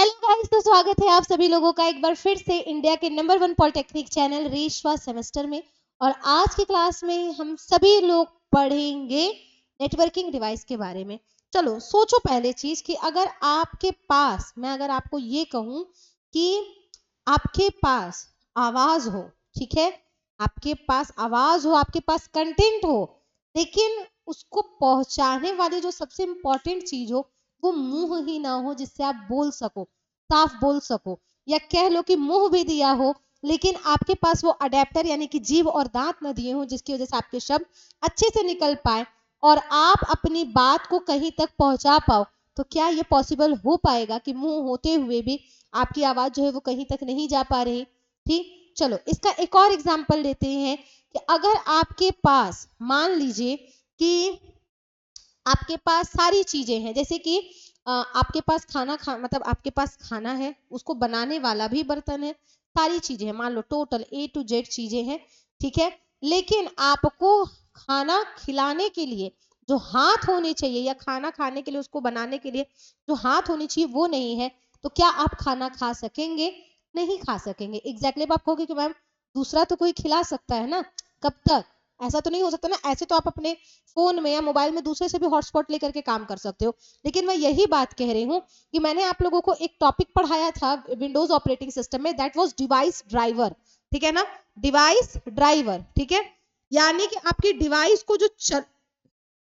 Hello guys, तो स्वागत है आप सभी लोगों का एक बार फिर से इंडिया के नंबर 1 पॉलिटेक्निक चैनल रेशवा सेमेस्टर में। और आज की क्लास में हम सभी लोग पढ़ेंगे नेटवर्किंग डिवाइस के बारे में। चलो सोचो पहले चीज कि अगर आपके पास, मैं अगर आपको ये कहूं कि आपके पास आवाज हो, ठीक है, आपके पास आवाज हो, आपके पास कंटेंट हो, लेकिन उसको पहुंचाने वाली जो सबसे इंपॉर्टेंट चीज हो वो मुंह ही ना हो जिससे आप बोल सको, साफ बोल सको, या कह लो कि मुंह भी दिया हो लेकिन आपके पास वो अडेप्टर यानी कि जीभ और दांत न दिए हो जिसकी वजह से आपके शब्द अच्छे से निकल पाए और आप अपनी बात को कहीं तक पहुंचा पाओ। तो क्या ये पॉसिबल हो पाएगा कि मुंह होते हुए भी आपकी आवाज जो है वो कहीं तक नहीं जा पा रही? ठीक, चलो इसका एक और एग्जाम्पल लेते हैं कि अगर आपके पास, मान लीजिए कि आपके पास सारी चीजें हैं, जैसे कि आपके पास मतलब आपके पास खाना है, उसको बनाने वाला भी बर्तन है, सारी चीजें हैं, मान लो टोटल A to Z चीजें हैं, ठीक है, लेकिन आपको खाना खिलाने के लिए जो हाथ होने चाहिए या खाना खाने के लिए, उसको बनाने के लिए जो हाथ होने चाहिए वो नहीं है, तो क्या आप खाना खा सकेंगे? नहीं खा सकेंगे। एग्जैक्टली आप कहोगे कि मैम दूसरा तो कोई खिला सकता है ना, कब तक? ऐसा तो नहीं हो सकता ना, ऐसे तो आप अपने फोन में या मोबाइल में दूसरे से भी हॉटस्पॉट लेकर के काम कर सकते हो। लेकिन मैं यही बात कह रही हूँ कि मैंने आप लोगों को एक टॉपिक पढ़ाया था विंडोज ऑपरेटिंग सिस्टम में, दैट वाज डिवाइस ड्राइवर, ठीक है ना, डिवाइस ड्राइवर, ठीक है, यानी कि आपकी डिवाइस को जो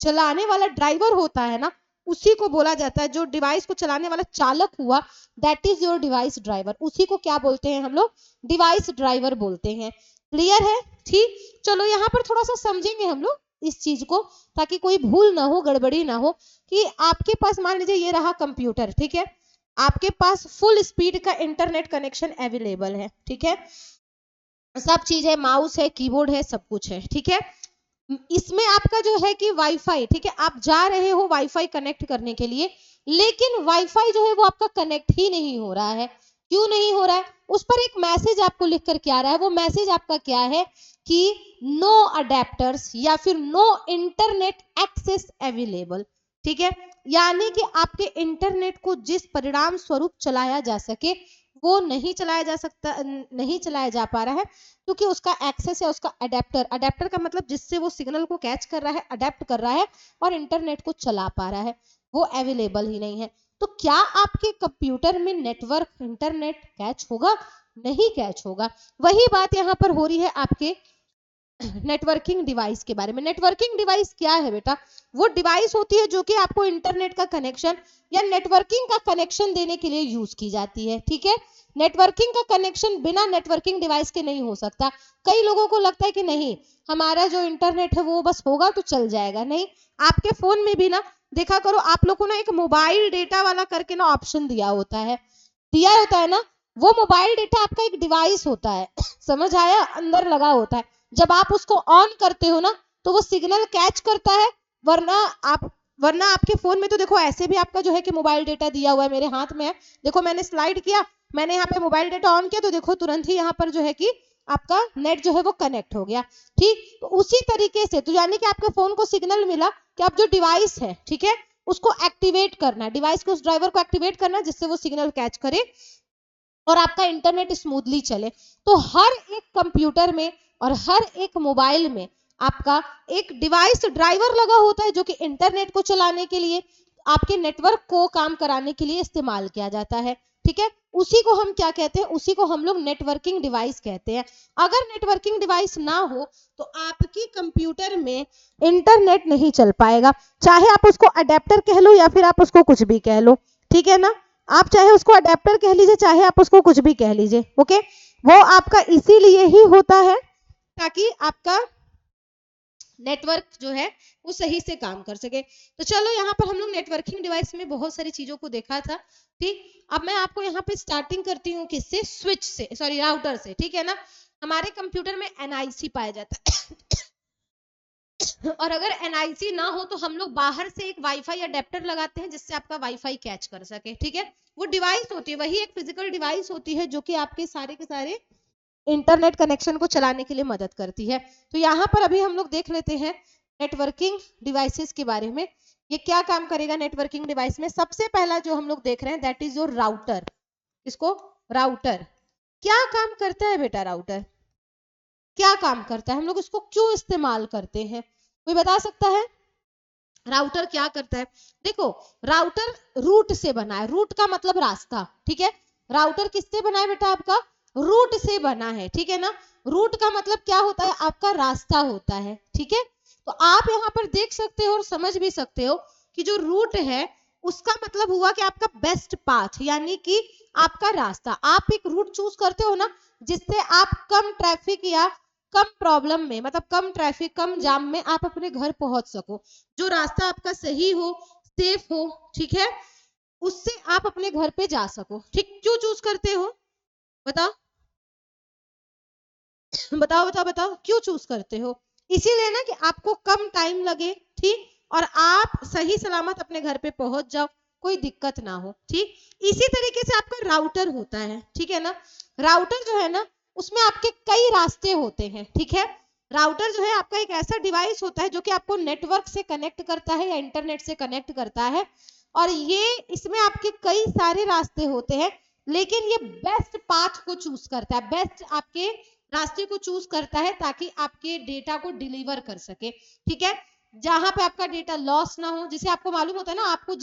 चलाने वाला ड्राइवर होता है ना, उसी को बोला जाता है, जो डिवाइस को चलाने वाला चालक हुआ, that is your device driver, उसी को क्या बोलते हैं हम लोग? डिवाइस ड्राइवर बोलते हैं। क्लियर है? ठीक, चलो यहाँ पर थोड़ा सा समझेंगे हम लोग इस चीज को, ताकि कोई भूल ना हो, गड़बड़ी ना हो। कि आपके पास मान लीजिए ये रहा कंप्यूटर, ठीक है, आपके पास फुल स्पीड का इंटरनेट कनेक्शन अवेलेबल है, ठीक है, सब चीज है, माउस है, कीबोर्ड है, सब कुछ है, ठीक है, इसमें आपका जो है कि वाईफाई, ठीक है, आप जा रहे हो वाईफाई कनेक्ट करने के लिए, लेकिन वाईफाई जो है वो आपका कनेक्ट ही नहीं हो रहा है। क्यों नहीं हो रहा है? उस पर एक मैसेज आपको लिख कर के आ रहा है, वो मैसेज आपका क्या है कि नो अडेप्टर्स या फिर नो इंटरनेट एक्सेस अवेलेबल, ठीक है, यानी कि आपके इंटरनेट को जिस परिणाम स्वरूप चलाया जा सके वो नहीं चलाया जा सकता, नहीं चलाया जा पा रहा है, क्योंकि उसका एक्सेस है, उसका अडेप्टर, अडेप्टर का मतलब जिससे वो सिग्नल को कैच कर रहा है, अडेप्ट कर रहा है और इंटरनेट को चला पा रहा है, वो अवेलेबल ही नहीं है। तो क्या आपके कंप्यूटर में नेटवर्क इंटरनेट कैच होगा? नहीं कैच होगा। वही बात यहाँ पर हो रही है आपके नेटवर्किंग डिवाइस के बारे में। नेटवर्किंग डिवाइस क्या है बेटा? वो डिवाइस होती है जो कि आपको इंटरनेट का कनेक्शन या नेटवर्किंग का कनेक्शन देने के लिए यूज की जाती है, ठीक है। नेटवर्किंग का कनेक्शन बिना नेटवर्किंग डिवाइस के नहीं हो सकता। कई लोगों को लगता है कि नहीं, हमारा जो इंटरनेट है वो बस होगा तो चल जाएगा। नहीं, आपके फोन में भी ना, देखा करो आप लोग को ना, एक मोबाइल डेटा वाला करके ना ऑप्शन दिया होता है, दिया होता है ना, वो मोबाइल डेटा आपका एक डिवाइस होता है समझ आया, अंदर लगा होता है। जब आप उसको ऑन करते हो ना तो वो सिग्नल कैच करता है, वरना आप, वरना आपके फोन में तो देखो ऐसे भी आपका जो है कि मोबाइल डेटा दिया हुआ है, मेरे हाथ में है, देखो मैंने स्लाइड किया, मैंने यहाँ पे मोबाइल डेटा ऑन किया तो देखो तुरंत ही यहाँ पर जो है कि आपका नेट जो है वो कनेक्ट हो गया। ठीक, तो उसी तरीके से, तो यानी कि आपके फोन को सिग्नल मिला कि आप जो डिवाइस है, ठीक है, उसको एक्टिवेट करना है, डिवाइस को, उस ड्राइवर को एक्टिवेट करना है जिससे वो सिग्नल कैच करे और आपका इंटरनेट स्मूथली चले। तो हर एक कंप्यूटर में और हर एक मोबाइल में आपका एक डिवाइस ड्राइवर लगा होता है जो कि इंटरनेट को चलाने के लिए, आपके नेटवर्क को काम कराने के लिए इस्तेमाल किया जाता है, ठीक है। उसी को हम क्या कहते हैं? उसी को हम लोग नेटवर्किंग डिवाइस कहते हैं। अगर नेटवर्किंग डिवाइस ना हो तो आपकी कंप्यूटर में इंटरनेट नहीं चल पाएगा, चाहे आप उसको अडेप्टर कह लो या फिर आप उसको कुछ भी कह लो, ठीक है ना। आप चाहे उसको अडेप्टर कह लीजिए, चाहे आप उसको कुछ भी कह लीजिए, ओके, वो आपका इसीलिए ही होता है ताकि आपका नेटवर्क जो है वो सही से काम कर सके। तो चलो यहाँ पर हम लोग नेटवर्किंग डिवाइस में बहुत सारी चीजों को देखा था, ठीक। अब मैं आपको यहाँ पे स्टार्टिंग करती हूँ किससे? स्विच से, सॉरी राउटर से, ठीक है ना। हमारे कंप्यूटर में एनआईसी पाया जाता है और अगर एनआईसी ना हो तो हम लोग बाहर से एक वाईफाई अडेप्टर लगाते हैं जिससे आपका वाईफाई कैच कर सके, ठीक है। वो डिवाइस होती है, वही एक फिजिकल डिवाइस होती है जो कि आपके सारे के सारे इंटरनेट कनेक्शन को चलाने के लिए मदद करती है। तो यहाँ पर अभी हम लोग देख लेते हैं नेटवर्किंग डिवाइसेस के बारे में। ये क्या काम करेगा नेटवर्किंग डिवाइस में? सबसे पहला जो हम लोग देख रहे हैं दैट इज योर राउटर। इसको राउटर। क्या काम करता है बेटा राउटर? क्या काम करता है? हम लोग इसको क्यों इस्तेमाल करते हैं? कोई बता सकता है राउटर क्या करता है? देखो, राउटर रूट से बना है। रूट का मतलब रास्ता, ठीक है। राउटर किससे बना है बेटा? आपका रूट से बना है, ठीक है ना। रूट का मतलब क्या होता है? आपका रास्ता होता है, ठीक है। तो आप यहाँ पर देख सकते हो और समझ भी सकते हो कि जो रूट है उसका मतलब हुआ कि आपका बेस्ट पाथ, यानी कि आपका रास्ता। आप एक रूट चूज करते हो ना, जिससे आप कम ट्रैफिक या कम प्रॉब्लम में, मतलब कम ट्रैफिक कम जाम में आप अपने घर पहुंच सको। जो रास्ता आपका सही हो, सेफ हो, ठीक है, उससे आप अपने घर पे जा सको। ठीक, क्यों चूज करते हो? बताओ बताओ बताओ बताओ, क्यों चूज करते हो? इसीलिए ना कि आपको कम टाइम लगे, ठीक, और आप सही सलामत अपने घर पे पहुंच जाओ, कोई दिक्कत ना हो, ठीक। इसी तरीके से आपका राउटर होता है, ठीक है ना। राउटर जो है ना, उसमें आपके कई रास्ते होते हैं, ठीक है। राउटर जो है आपका एक ऐसा डिवाइस होता है जो कि आपको नेटवर्क से कनेक्ट करता है या इंटरनेट से कनेक्ट करता है, और ये इसमें आपके कई सारे रास्ते होते हैं, लेकिन ये बेस्ट पाथ को चूज करता है, बेस्ट आपके रास्ते को चूज करता है, ताकि आपके डेटा को डिलीवर कर सके, ठीक है। जहां पे आपका डेटा लॉस ना हो, जिसे आपको मालूम होता है ना, आपको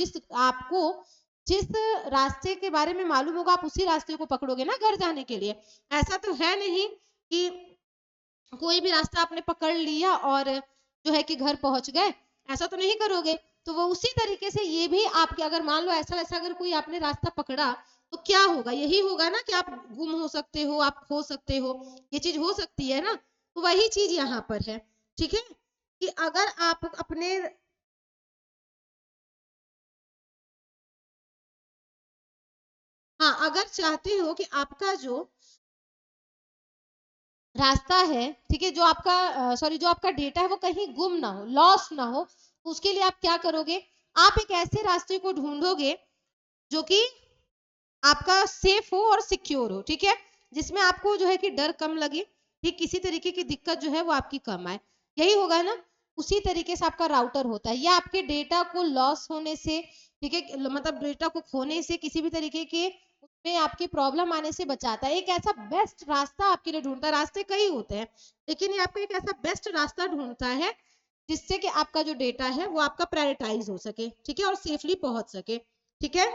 जिस रास्ते के बारे में मालूम होगा आप उसी रास्ते को पकड़ोगे ना घर जाने के लिए। ऐसा तो है नहीं कि कोई भी रास्ता आपने पकड़ लिया और जो है कि घर पहुंच गए, ऐसा तो नहीं करोगे। तो वो उसी तरीके से ये भी आपके, अगर मान लो ऐसा वैसा अगर कोई आपने रास्ता पकड़ा, तो क्या होगा? यही होगा ना कि आप गुम हो सकते हो, आप खो सकते हो, ये चीज हो सकती है ना। तो वही चीज यहाँ पर है, ठीक है, कि अगर आप अपने, हाँ, अगर चाहते हो कि आपका जो रास्ता है, ठीक है, जो आपका सॉरी जो आपका डेटा है वो कहीं गुम ना हो, लॉस ना हो, तो उसके लिए आप क्या करोगे? आप एक ऐसे रास्ते को ढूंढोगे जो कि आपका सेफ हो और सिक्योर हो, ठीक है, जिसमें आपको जो है कि डर कम लगे, ठीक, किसी तरीके की दिक्कत जो है वो आपकी कम आए। यही होगा ना। उसी तरीके से आपका राउटर होता है। यह आपके डेटा को लॉस होने से, ठीक है, मतलब डेटा को खोने से, किसी भी तरीके के उसमें आपकी प्रॉब्लम आने से बचाता है। एक ऐसा बेस्ट रास्ता आपके लिए ढूंढता है। रास्ते कई होते हैं, लेकिन ये आपको एक ऐसा बेस्ट रास्ता ढूंढता है जिससे कि आपका जो डेटा है वो आपका प्रायोरिटाइज हो सके, ठीक है, और सेफली पहुंच सके, ठीक है।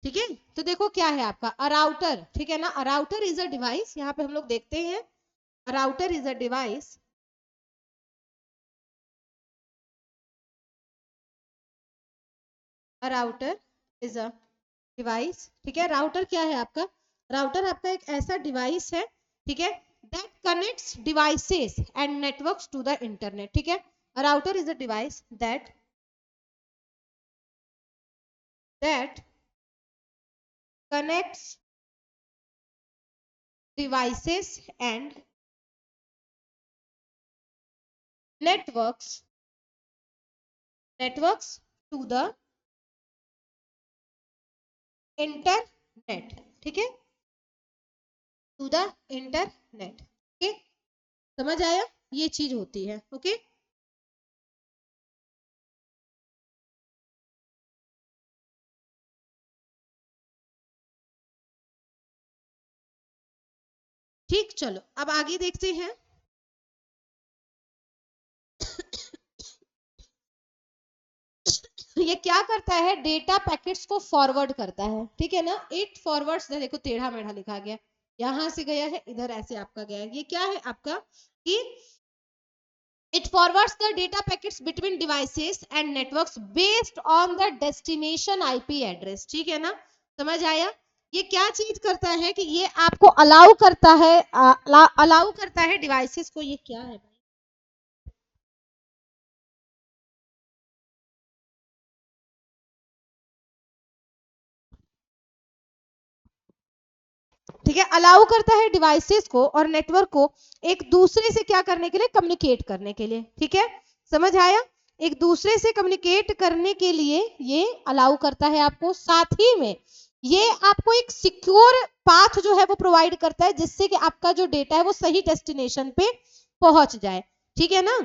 ठीक है, तो देखो क्या है आपका अराउटर, ठीक है ना। अराउटर इज अ डिवाइस, यहाँ पे हम लोग देखते हैं, a router is a device, a router is a device, ठीक है। राउटर क्या है आपका? राउटर आपका एक ऐसा डिवाइस है, ठीक है, that connects devices and networks to the internet, ठीक है। Router is a device that connects devices and networks networks to the internet, ठीक है, टू द इंटरनेट, ओके। समझ आया? ये चीज होती है, ओके। ठीक, चलो अब आगे देखते हैं। ये क्या करता है? डेटा पैकेट्स को फॉरवर्ड करता है, ठीक है ना। इट फॉरवर्ड्स, देखो टेढ़ा मेढ़ा लिखा गया, यहां से गया है इधर, ऐसे आपका गया है। ये क्या है आपका कि it forwards the data packets between devices and networks based on the destination IP address, ठीक है ना। समझ आया? ये क्या चीज करता है कि ये आपको अलाउ करता है, अलाउ करता है डिवाइसेस को। ये क्या है? ठीक है, अलाउ करता है डिवाइसेस को और नेटवर्क को एक दूसरे से क्या करने के लिए? कम्युनिकेट करने के लिए, ठीक है। समझ आया? एक दूसरे से कम्युनिकेट करने के लिए ये अलाउ करता है आपको। साथ ही में ये आपको एक सिक्योर पाथ जो है वो प्रोवाइड करता है, जिससे कि आपका जो डेटा है वो सही डेस्टिनेशन पे पहुंच जाए। ठीक है ना।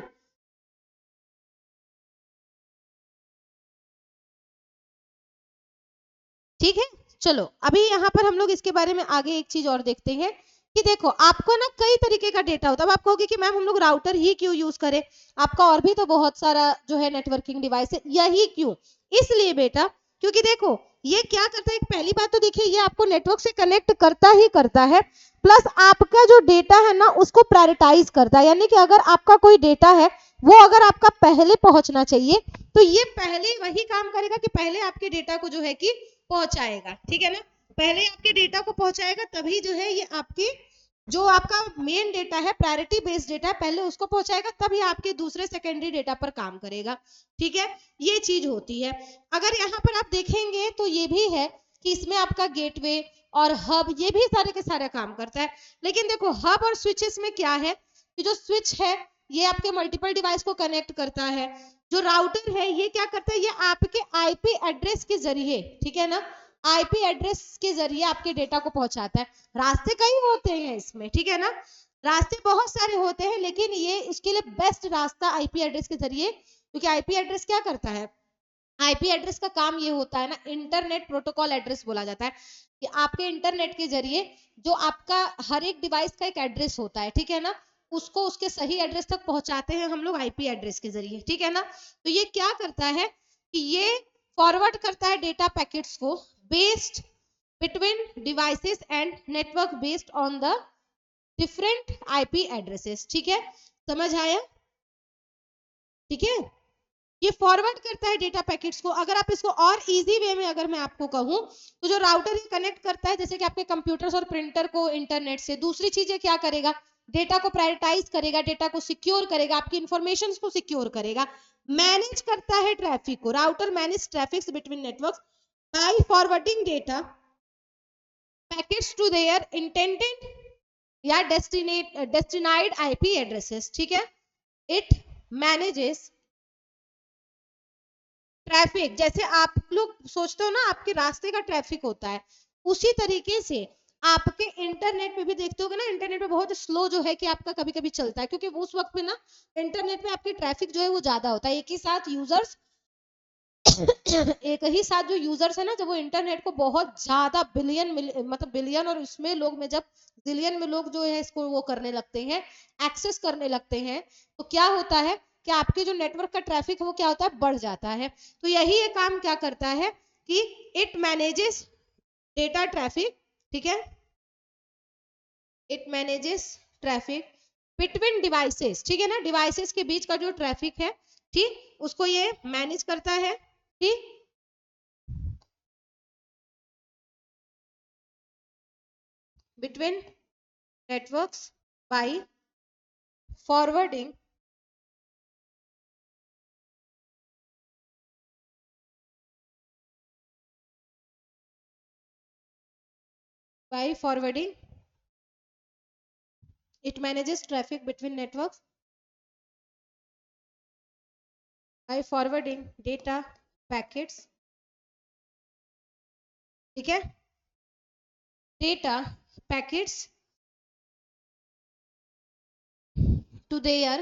ठीक है, चलो अभी यहाँ पर हम लोग इसके बारे में आगे एक चीज और देखते हैं कि देखो आपको ना कई तरीके का डेटा होता है। अब आप कहोगे कि मैम हम लोग राउटर ही क्यों यूज करें, आपका और भी तो बहुत सारा जो है नेटवर्किंग डिवाइस है, यही क्यों, इसलिए बेटा क्योंकि देखो ये क्या करता है, एक पहली बात तो देखिए ये आपको नेटवर्क से कनेक्ट करता ही करता है, प्लस आपका जो डेटा है ना उसको प्रायोरिटाइज करता है, यानी कि अगर आपका कोई डेटा है वो अगर आपका पहले पहुंचना चाहिए तो ये पहले वही काम करेगा कि पहले आपके डेटा को जो है कि पहुंचाएगा। ठीक है ना, पहले आपके डेटा को पहुंचाएगा, तभी जो है ये आपके जो आपका मेन डेटा है, प्रायोरिटी बेस्ड डेटा है, पहले उसको पहुंचाएगा, तभी आपके दूसरे सेकेंडरी डेटा पर काम करेगा। ठीक है, ये चीज होती है। अगर यहाँ पर आप देखेंगे तो ये भी है कि इसमें आपका गेटवे और हब ये भी सारे के सारे काम करता है। लेकिन देखो हब और स्विचेस में क्या है कि जो स्विच है ये आपके मल्टीपल डिवाइस को कनेक्ट करता है, जो राउटर है ये क्या करता है, ये आपके आईपी एड्रेस के जरिए, ठीक है ना, आईपी एड्रेस के जरिए आपके डेटा को पहुंचाता है। रास्ते कई होते हैं इसमें, ठीक है ना, रास्ते बहुत सारे होते हैं, लेकिन ये इसके लिए बेस्ट रास्ता आईपी एड्रेस के जरिए, क्योंकि आईपी एड्रेस क्या करता है, आईपी एड्रेस का काम ये होता है ना, इंटरनेट प्रोटोकॉल एड्रेस बोला जाता है, कि आपके इंटरनेट के जरिए जो आपका हर एक डिवाइस का एक एड्रेस होता है, ठीक है ना, उसको उसके सही एड्रेस तक पहुंचाते हैं हम लोग आईपी एड्रेस के जरिए। ठीक है ना, तो ये क्या करता है कि ये फॉरवर्ड करता है डेटा पैकेट्स को based between devices and network based on the different IP addresses. ठीक है, समझ आया, ठीक है, ये फॉरवर्ड करता है डेटा पैकेट्स को। अगर आप इसको और इजी वे में अगर मैं आपको कहूं तो जो राउटर ये कनेक्ट करता है जैसे कि आपके कंप्यूटर्स और प्रिंटर को इंटरनेट से, दूसरी चीज ये क्या करेगा, डेटा को प्रायोरिटाइज करेगा, डेटा को सिक्योर करेगा, आपकी इंफॉर्मेशन को सिक्योर करेगा, मैनेज करता है ट्रैफिक को। Router manage traffic between networks by forwarding data packets to their intended या डेस्टिनेड आईपी एड्रेसेस। ठीक है, इट मैनेजेस ट्रैफिक, जैसे आप लोग सोचते हो ना आपके रास्ते का ट्रैफिक होता है, उसी तरीके से आपके इंटरनेट पे भी देखते होगे ना, इंटरनेट पे बहुत स्लो जो है कि आपका कभी कभी चलता है, क्योंकि उस वक्त पे ना इंटरनेट पे आपकी ट्रैफिक जो है वो ज्यादा होता है, एक ही साथ यूजर्स एक ही साथ जो यूजर्स है ना, जब वो इंटरनेट को बहुत ज्यादा मतलब बिलियन और उसमें लोग में जब जिलियन में लोग जो है इसको वो करने लगते हैं, एक्सेस करने लगते हैं, तो क्या होता है कि आपके जो नेटवर्क का ट्रैफिक है वो क्या होता है, बढ़ जाता है। तो यही ये काम क्या करता है कि इट मैनेजेस डेटा ट्रैफिक, ठीक है, it manages traffic between devices, ठीक है ना, डिवाइसेस के बीच का जो ट्रैफिक है, ठीक, उसको ये मैनेज करता है। ठीक, between networks by forwarding by forwarding, it manages traffic between networks by forwarding data packets, ठीक है, data packets to their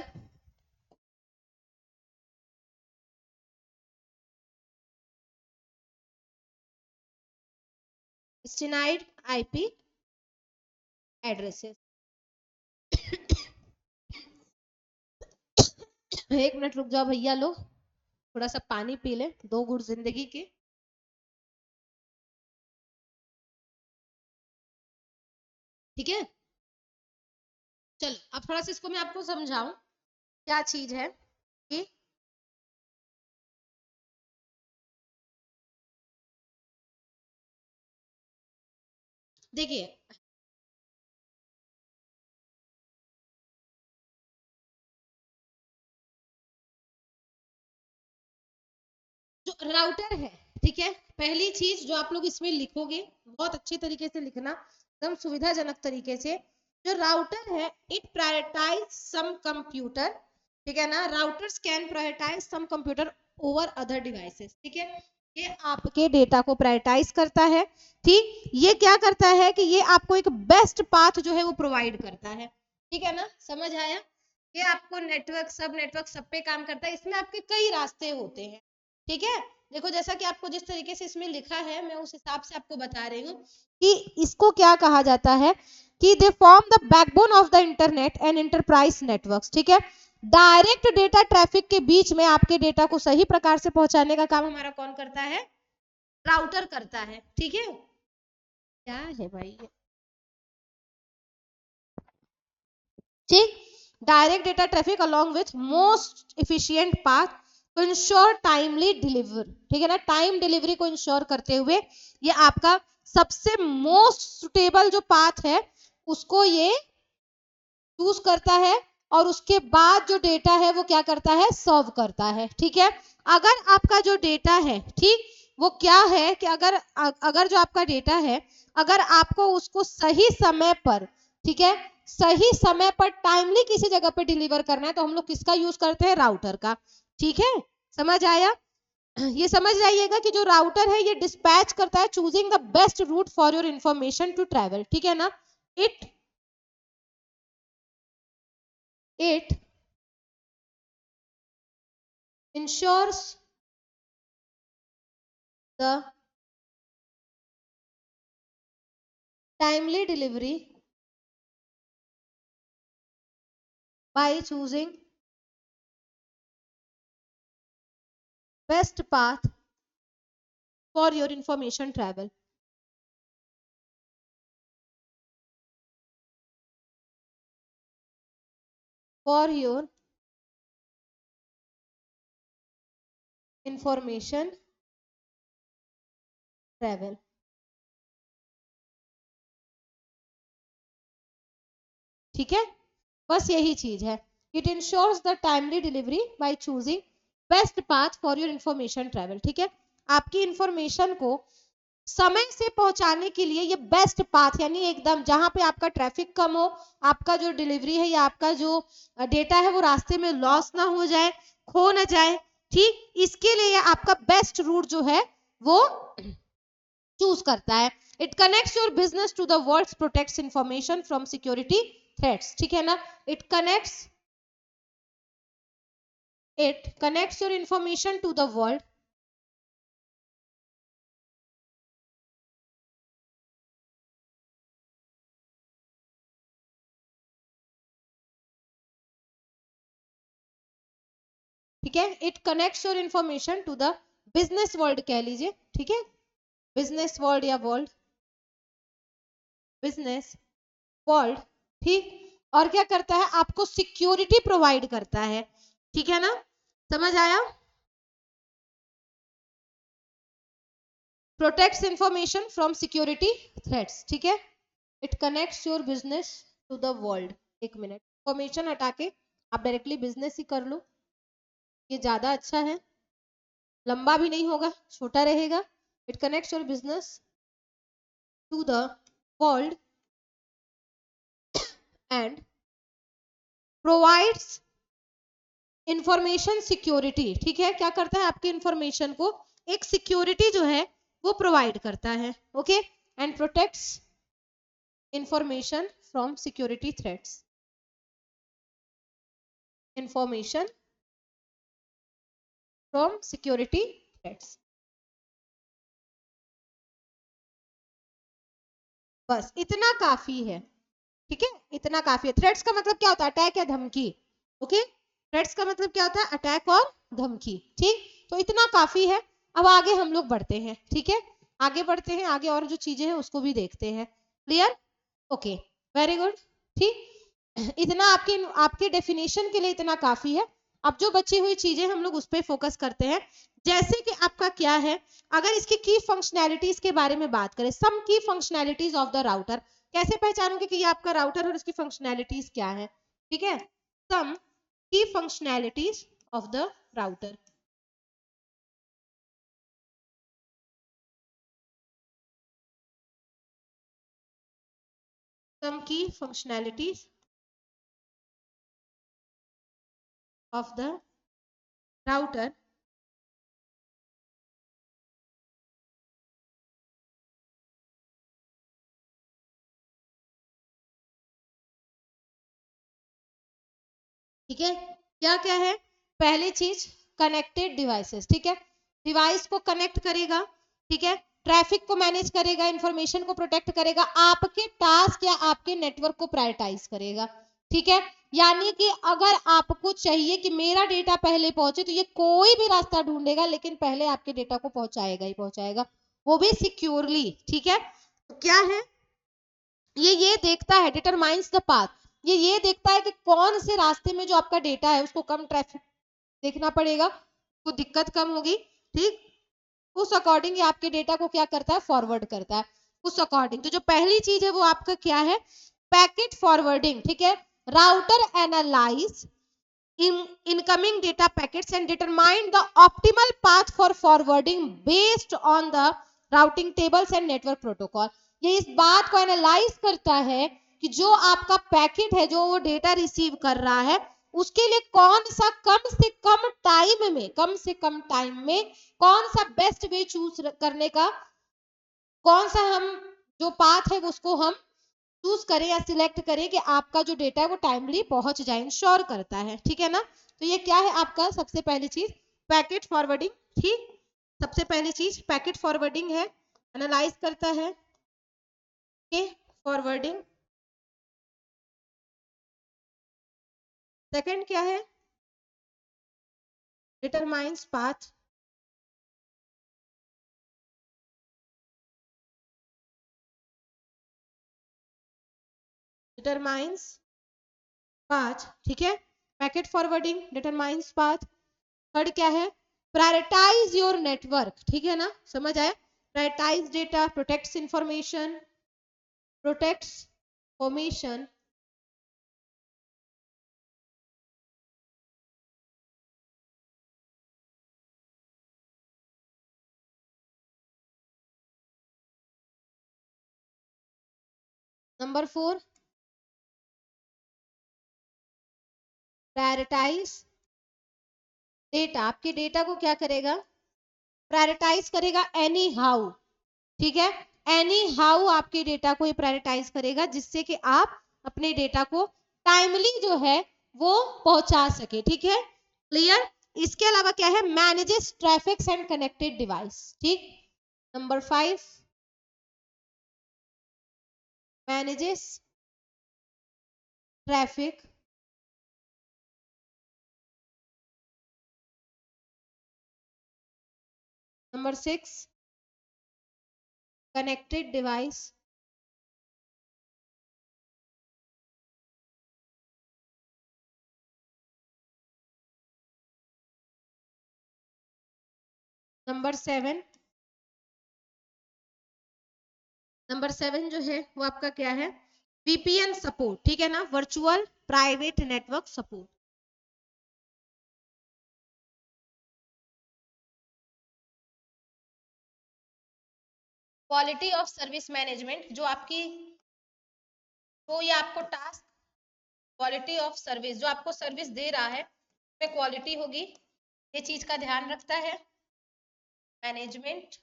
destined IP addresses। एक मिनट रुक जाओ भैया, लो थोड़ा सा पानी पी ले, 2 घूंट जिंदगी के। ठीक है, चलो अब थोड़ा सा इसको मैं आपको समझाऊं क्या चीज है कि देखिए जो राउटर है, ठीक है, पहली चीज जो आप लोग इसमें लिखोगे बहुत अच्छी तरीके से लिखना, एकदम सुविधाजनक तरीके से, जो राउटर है इट प्रायोरिटाइज सम कंप्यूटर, ठीक है ना, routers can prioritize some computer over other devices. ठीक है, ये आपके डेटा को प्रायोरिटाइज करता है। ठीक, ये क्या करता है कि ये आपको एक बेस्ट पाथ जो है वो प्रोवाइड करता है। ठीक है ना, समझ आया ये आपको नेटवर्क सब पे काम करता है। इसमें आपके कई रास्ते होते हैं, ठीक है। देखो जैसा कि आपको जिस तरीके से इसमें लिखा है मैं उस हिसाब से आपको बता रही हूँ कि इसको क्या कहा जाता है कि they form the backbone of the internet and enterprise networks, ठीक है। डायरेक्ट डेटा ट्रैफिक के बीच में आपके डेटा को सही प्रकार से पहुंचाने का काम हमारा कौन करता है? राउटर करता है, ठीक है। क्या है भाई ये? ठीक, direct data traffic along with most efficient path to ensure timely deliver, ठीक है ना। टाइम डिलीवरी को इंश्योर करते हुए ये आपका सबसे मोस्ट सुटेबल जो पाथ है उसको ये चूज करता है और उसके बाद जो डेटा है वो क्या करता है? सर्व करता है, ठीक है। अगर आपका जो डेटा है, ठीक, वो क्या है कि अगर जो आपका डेटा है अगर आपको उसको सही समय पर, ठीक है, सही समय पर टाइमली किसी जगह पे डिलीवर करना है तो हम लोग किसका यूज करते हैं? राउटर का, ठीक है। समझ आया? ये समझ जाइएगा कि जो राउटर है ये डिस्पैच करता है choosing the best route for your information to travel, ठीक है ना। It it ensures the timely delivery by choosing best path for your information travel. For your information travel. ठीक है, बस यही चीज है। It ensures the timely delivery by choosing best path for your information travel, ठीक है। आपकी information को समय से पहुंचाने के लिए ये बेस्ट पाथ यानी एकदम जहां पे आपका ट्रैफिक कम हो, आपका जो डिलीवरी है या आपका जो डेटा है वो रास्ते में लॉस ना हो जाए, खो ना जाए, ठीक, इसके लिए आपका बेस्ट रूट जो है वो चूज करता है। It connects your business to the world, protects information from security threats, ठीक है ना। It connects your information to the world, ठीक है। It connects your information to the business world कह लीजिए, ठीक है, बिजनेस वर्ल्ड या वर्ल्ड, बिजनेस वर्ल्ड, ठीक। और क्या करता है? आपको सिक्योरिटी प्रोवाइड करता है, ठीक है ना। समझ आया? Protects information from security threats, ठीक है। It connects your business to the world. एक मिनट, इंफॉर्मेशन हटा के आप डायरेक्टली बिजनेस ही कर लो, ये ज्यादा अच्छा है, लंबा भी नहीं होगा, छोटा रहेगा। It connects your business to the world and provides information security, ठीक है। क्या करता है? आपके इंफॉर्मेशन को एक सिक्योरिटी जो है वो प्रोवाइड करता है, okay. And protects information from security threats, information from security threats. बस इतना काफी है, ठीक है, इतना काफी है। थ्रेट्स का मतलब क्या होता है? अटैक या धमकी, ओके। थ्रेट्स का मतलब क्या होता है? अटैक और धमकी, ठीक। तो इतना काफी है। अब आगे हम लोग बढ़ते हैं, ठीक है, आगे बढ़ते हैं, आगे और जो चीजें हैं उसको भी देखते हैं। क्लियर? ओके, वेरी गुड, ठीक। इतना आपके आपके डेफिनेशन के लिए इतना काफी है। अब जो बची हुई चीजें हम लोग उस पर फोकस करते हैं। जैसे कि आपका क्या है, अगर इसकी की फंक्शनैलिटीज के बारे में बात करें, सम की फंक्शनैलिटीज ऑफ द राउटर, कैसे पहचानोगे कि ये आपका राउटर और इसकी फंक्शनैलिटीज क्या है? ठीक है, सम की फंक्शनैलिटीज ऑफ द राउटर। सम की फंक्शनैलिटीज ऑफ द राउटर ठीक है, क्या क्या है? पहली चीज कनेक्टेड डिवाइसेस, ठीक है, डिवाइस को कनेक्ट करेगा, ठीक है, ट्रैफिक को मैनेज करेगा, इंफॉर्मेशन को प्रोटेक्ट करेगा, आपके टास्क या आपके नेटवर्क को प्रायोरिटाइज करेगा, ठीक है। यानी कि अगर आपको चाहिए कि मेरा डेटा पहले पहुंचे तो ये कोई भी रास्ता ढूंढेगा लेकिन पहले आपके डेटा को पहुंचाएगा ही पहुंचाएगा, वो भी सिक्योरली, ठीक है। तो क्या है, ये देखता है, डिटरमाइंस द पाथ, ये देखता है कि कौन से रास्ते में जो आपका डेटा है उसको कम ट्रैफिक देखना पड़ेगा, तो दिक्कत कम होगी, ठीक, उस अकॉर्डिंग ये आपके डेटा को क्या करता है, फॉरवर्ड करता है उस अकॉर्डिंग। तो जो पहली चीज है वो आपका क्या है, पैकेट फॉरवर्डिंग, ठीक है। Router analyse incoming data packets and determine the optimal path for forwarding based on the routing tables and network protocol। ये इस बात को एनालाइज करता है कि जो आपका पैकेट है, जो वो डेटा रिसीव कर रहा है, उसके लिए कौन सा कम से कम टाइम में, कम से कम टाइम में कौन सा बेस्ट वे चूज करने का, कौन सा हम जो पाथ है उसको हम चूज करें या सिलेक्ट करें कि आपका जो डेटा है वो टाइमली पहुंच जाए, इंश्योर करता है, ठीक है ना। तो ये क्या है आपका सबसे पहली चीज, पैकेट फॉरवर्डिंग, ठीक, सबसे पहली चीज पैकेट फॉरवर्डिंग है, एनालाइज करता है के फॉरवर्डिंग। सेकंड क्या है, डिटरमाइंस पाथ, डिटरमाइंस पाथ, ठीक है, packet forwarding determines path. Third क्या है, प्रायोरिटाइज योर नेटवर्क, ठीक है ना, समझ आया, prioritize data, protects information, protects formation. Number 4, prioritize data, आपके डेटा को क्या करेगा, प्रायोरिटाइज करेगा एनी हाउ, ठीक है, एनी हाउ आपके डेटा को ये प्रायोरिटाइज करेगा जिससे कि आप अपने डेटा को टाइमली जो है वो पहुंचा सके, ठीक है, क्लियर। इसके अलावा क्या है, manages traffic and connected device, ठीक। Number 5, manages traffic, number 6, connected device, number 7, number 7 जो है वो आपका क्या है, वीपीएन सपोर्ट, ठीक है ना, virtual private network support. Quality of service management, जो आपकी, तो ये आपको टास्क, क्वालिटी ऑफ सर्विस, जो आपको सर्विस दे रहा है उसमें क्वालिटी होगी, ये चीज का ध्यान रखता है मैनेजमेंट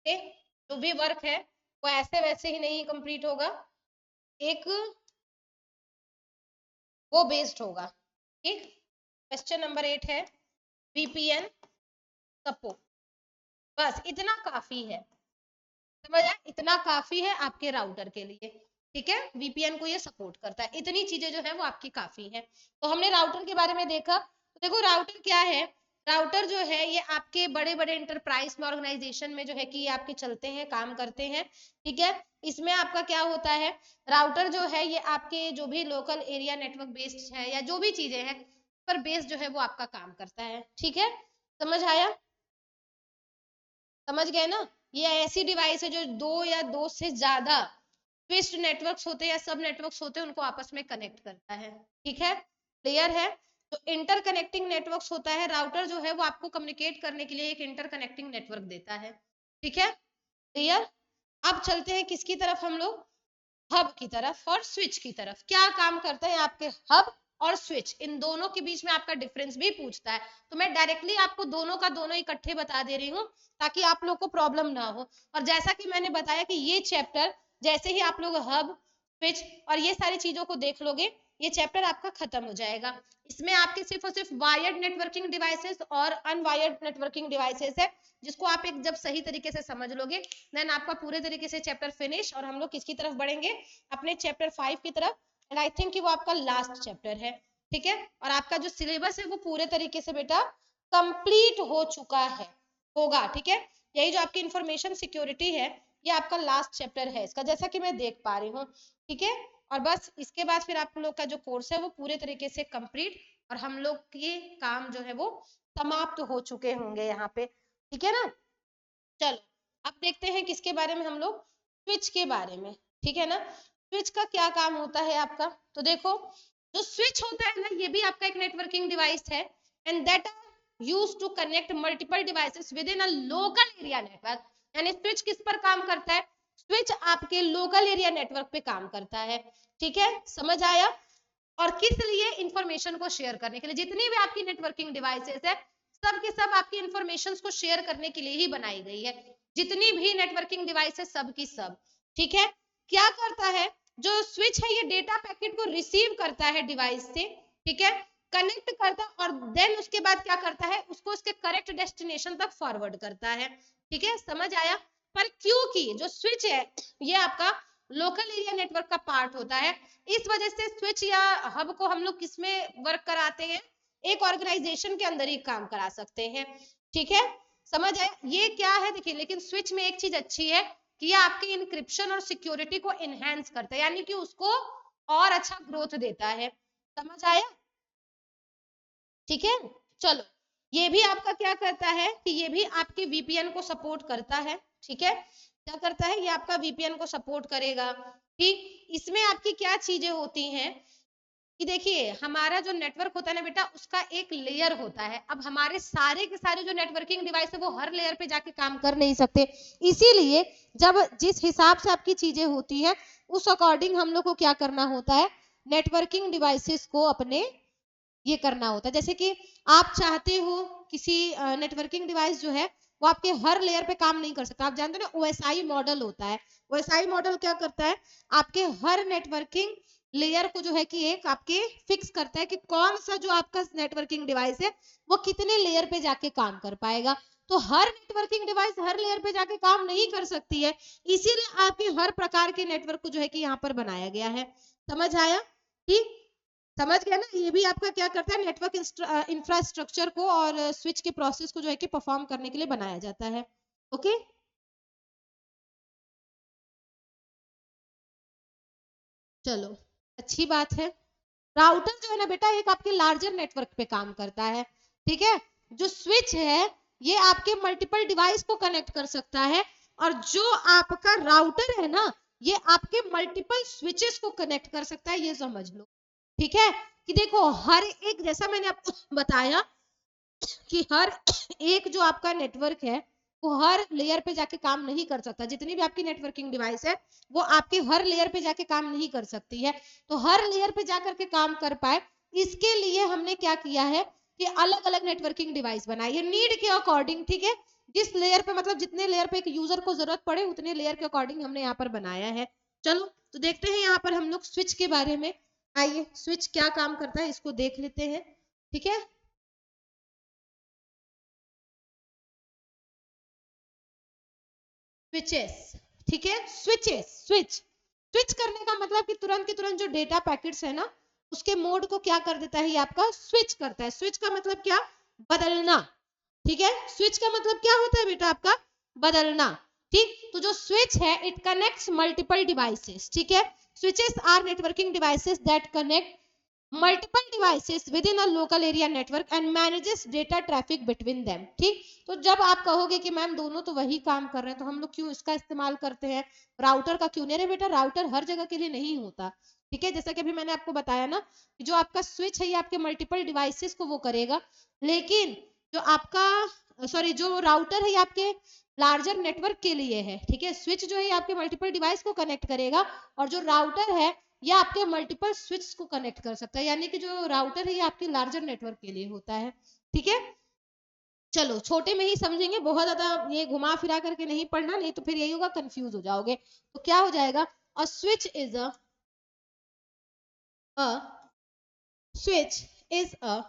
के। जो भी वर्क है वो ऐसे वैसे ही नहीं कंप्लीट होगा, एक वो बेस्ड होगा, ठीक। क्वेश्चन नंबर 8 है वीपीएन सपोर्ट, बस इतना काफी है, समझ आया, इतना काफी है आपके राउटर के लिए, ठीक है, वीपीएन को ये सपोर्ट करता है, इतनी चीजें जो है वो आपकी काफी है। तो हमने राउटर के बारे में देखा, तो देखो राउटर क्या है, राउटर जो है ये आपके बड़े बड़े इंटरप्राइज में, ऑर्गेनाइजेशन में जो है कि ये आपके चलते हैं, काम करते हैं, ठीक है। इसमें आपका क्या होता है, राउटर जो है ये आपके जो भी लोकल एरिया नेटवर्क बेस्ड है या जो भी चीजें हैं पर बेस्ड जो है वो आपका काम करता है, ठीक है, समझ आया, समझ गए ना। ये ऐसी डिवाइस है जो दो या दो से ज्यादा स्विच्ड नेटवर्क्स होते हैं या सब नेटवर्क्स होते हैं उनको आपस में कनेक्ट करता है, ठीक है, क्लियर है। तो इंटरकनेक्टिंग नेटवर्क्स होता है, राउटर जो है वो आपको कम्युनिकेट करने के लिए एक इंटरकनेक्टिंग नेटवर्क देता है, ठीक है, क्लियर। अब चलते हैं किसकी तरफ हम लोग, हब की तरफ और स्विच की तरफ। क्या काम करता है आपके हब और स्विच, इन दोनों के बीच में आपका डिफरेंस भी पूछता है, तो मैं डायरेक्टली आपको दोनों का दोनों इकट्ठे बता दे रही हूँ ताकि आप लोग को प्रॉब्लम ना हो। और जैसा कि मैंने बताया कि ये चैप्टर जैसे ही आप लोग हब स्विच और ये सारी चीजों को देख लोगे, ये चैप्टर आपका खत्म हो जाएगा। इसमें आपके सिर्फ और सिर्फ वायर्ड नेटवर्किंग डिवाइसेस और अनवायर्ड नेटवर्किंग डिवाइसेस है, जिसको आप एक जब सही तरीके से समझ लोगे देन आपका पूरे तरीके से चैप्टर फिनिश, और हम लोग किसकी तरफ बढ़ेंगे, अपने चैप्टर 5 की तरफ, एंड आई थिंक कि वो आपका लास्ट चैप्टर है, ठीक है। और आपका जो सिलेबस है वो पूरे तरीके से बेटा कंप्लीट हो चुका है, होगा, ठीक है। यही जो आपकी इंफॉर्मेशन सिक्योरिटी है ये आपका लास्ट चैप्टर है इसका, जैसा कि मैं देख पा रही हूँ, ठीक है। और बस इसके बाद फिर आप लोग का जो कोर्स है वो पूरे तरीके से कंप्लीट, और हम लोग के काम जो है वो समाप्त हो चुके होंगे यहाँ पे, ठीक है ना। चलो अब देखते हैं किसके बारे में हम लोग, स्विच के बारे में, ठीक है ना। स्विच का क्या काम होता है आपका, तो देखो जो स्विच होता है ना ये भी आपका एक नेटवर्किंग डिवाइस है, and that are used to connect multiple devices within a local area network. यानी स्विच किस पर काम करता है, स्विच आपके लोकल एरिया नेटवर्क पे काम करता है, ठीक है, समझ आया। और किस लिए, इंफॉर्मेशन को शेयर करने के लिए, जितनी भी आपकी नेटवर्किंग डिवाइसेस है सब के सब आपकी इंफॉर्मेशन को शेयर करने के लिए ही बनाई गई है, जितनी भी नेटवर्किंग डिवाइस है सब की सब, ठीक है। क्या करता है जो स्विच है, ये डेटा पैकेट को रिसीव करता है डिवाइस से, ठीक है, कनेक्ट करता है, और देन उसके बाद क्या करता है, उसको उसके करेक्ट डेस्टिनेशन तक फॉरवर्ड करता है, ठीक है, समझ आया। पर क्योंकि जो स्विच है ये आपका लोकल एरिया नेटवर्क का पार्ट होता है, इस वजह से स्विच या हब को हम लोग किसमें वर्क कराते हैं, एक ऑर्गेनाइजेशन के अंदर ही काम करा सकते हैं, ठीक है, समझ आया। ये क्या है देखिए, लेकिन स्विच में एक चीज अच्छी है कि ये आपके इनक्रिप्शन और सिक्योरिटी को एनहेंस करता है, यानी कि उसको और अच्छा ग्रोथ देता है, समझ आया, ठीक है। चलो ये भी आपका क्या करता है कि ये भी आपके वीपीएन को सपोर्ट करता है, ठीक है, क्या करता है, ये आपका वीपीएन को सपोर्ट करेगा, ठीक। इसमें आपकी क्या चीजें होती हैं कि देखिए हमारा जो नेटवर्क होता है ना बेटा उसका एक लेयर होता है, अब हमारे सारे के सारे जो नेटवर्किंग डिवाइस है वो हर लेयर पे जाके काम कर नहीं सकते, इसीलिए जब जिस हिसाब से आपकी चीजें होती है उस अकॉर्डिंग हम लोग को क्या करना होता है, नेटवर्किंग डिवाइसेस को अपने ये करना होता है। जैसे कि आप चाहते हो किसी नेटवर्किंग डिवाइस जो है वो आपके हर लेयर पे काम नहीं कर सकता, आप जानते हो ना ओएसआई मॉडल होता है, ओएसआई मॉडल क्या करता है, आपके हर नेटवर्किंग लेयर को जो है कि एक आपके फिक्स करता है कि कौन सा जो आपका नेटवर्किंग डिवाइस है वो कितने लेयर पे जाके काम कर पाएगा। तो हर नेटवर्किंग डिवाइस हर लेयर पे जाके काम नहीं कर सकती है, इसीलिए आपके हर प्रकार के नेटवर्क को जो है कि यहाँ पर बनाया गया है, समझ आया, ठीक, समझ गया ना। ये भी आपका क्या करता है, नेटवर्क इंफ्रास्ट्रक्चर को और स्विच के प्रोसेस को जो है कि परफॉर्म करने के लिए बनाया जाता है, ओके। चलो अच्छी बात है। राउटर जो है ना बेटा एक आपके लार्जर नेटवर्क पे काम करता है, ठीक है। जो स्विच है ये आपके मल्टीपल डिवाइस को कनेक्ट कर सकता है, और जो आपका राउटर है ना ये आपके मल्टीपल स्विचेस को कनेक्ट कर सकता है, ये समझ लो, ठीक है। कि देखो हर एक, जैसा मैंने आपको बताया कि हर एक जो आपका नेटवर्क है वो हर लेयर पे जाके काम नहीं कर सकता, जितनी भी आपकी नेटवर्किंग डिवाइस है वो आपके हर लेयर पे जाके काम नहीं कर सकती है, तो हर लेयर पे जाकर के काम कर पाए इसके लिए हमने क्या किया है कि अलग अलग नेटवर्किंग डिवाइस बनाई है नीड के अकॉर्डिंग, ठीक है। जिस लेयर पे मतलब जितने लेयर पे एक यूजर को जरूरत पड़े उतने लेयर के अकॉर्डिंग हमने यहाँ पर बनाया है। चलो तो देखते हैं यहाँ पर हम लोग स्विच के बारे में, आइए स्विच क्या काम करता है इसको देख लेते हैं, ठीक है। स्विचेस, ठीक है, स्विचेस, स्विच स्विच करने का मतलब कि तुरंत के तुरंत जो डेटा पैकेट्स है ना उसके मोड को क्या कर देता है, ये आपका स्विच करता है। स्विच का मतलब क्या, बदलना, ठीक है। स्विच का मतलब क्या होता है बेटा आपका, बदलना, ठीक। तो जो स्विच है इट कनेक्ट्स मल्टीपल डिवाइसेस, ठीक है। Switches are networking devices that connect multiple devices within a local area network and manages data traffic between them, ठीक। तो जब आप कहोगे कि मैम दोनों तो वही काम कर रहे हैं तो हम लोग क्यों इसका इस्तेमाल करते हैं, राउटर का क्यों नहीं, रे बेटा राउटर हर जगह के लिए नहीं होता, ठीक है। जैसा कि अभी मैंने आपको बताया ना कि जो आपका स्विच है ये आपके मल्टीपल डिवाइसेस को वो करेगा, लेकिन जो आपका सॉरी जो राउटर है ये आपके लार्जर नेटवर्क के लिए है, ठीक है। स्विच जो है ये आपके मल्टीपल डिवाइस को कनेक्ट करेगा, और जो राउटर है ये आपके मल्टीपल स्विच को कनेक्ट कर सकता है, यानी कि जो राउटर है ये आपके लार्जर नेटवर्क के लिए होता है, ठीक है। चलो छोटे में ही समझेंगे, बहुत ज्यादा ये घुमा फिरा करके नहीं पढ़ना, नहीं तो फिर यही होगा कंफ्यूज हो जाओगे। तो क्या हो जाएगा, a switch is a switch is a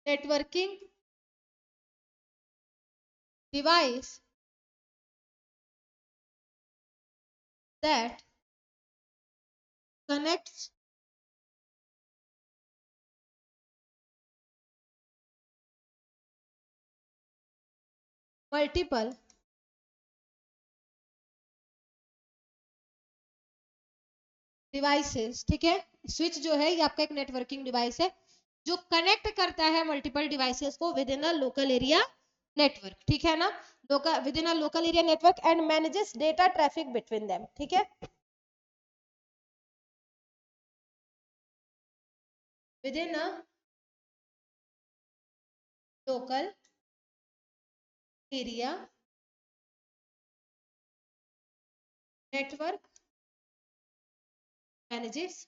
networking device that connects multiple devices. ठीक है, स्विच जो है ये आपका एक नेटवर्किंग डिवाइस है जो कनेक्ट करता है मल्टीपल डिवाइसेस को with in a local area network. ठीक है ना, local with in a local area network and manages data traffic between them. ठीक है, with in a local area network manages